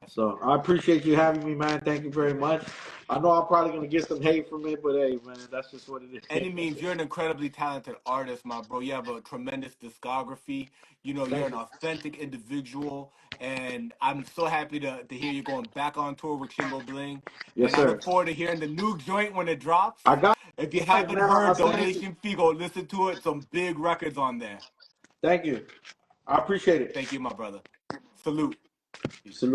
that's So dope. I appreciate you having me, man. Thank you very much. I know I'm probably gonna get some hate from it, but hey, man, that's just what it is. Any means you're an incredibly talented artist, my bro. You have a tremendous discography. You know, you're Thank an you. authentic individual, and I'm so happy to hear you going back on tour with Chingo Bling. Yes, And I sir. look forward to hearing the new joint when it drops. I got If you it, haven't man. I'll heard send it to you. Donation Fee, go listen to it. Some big records on there. Thank you. I appreciate it. Thank you, my brother. Salute. Salute.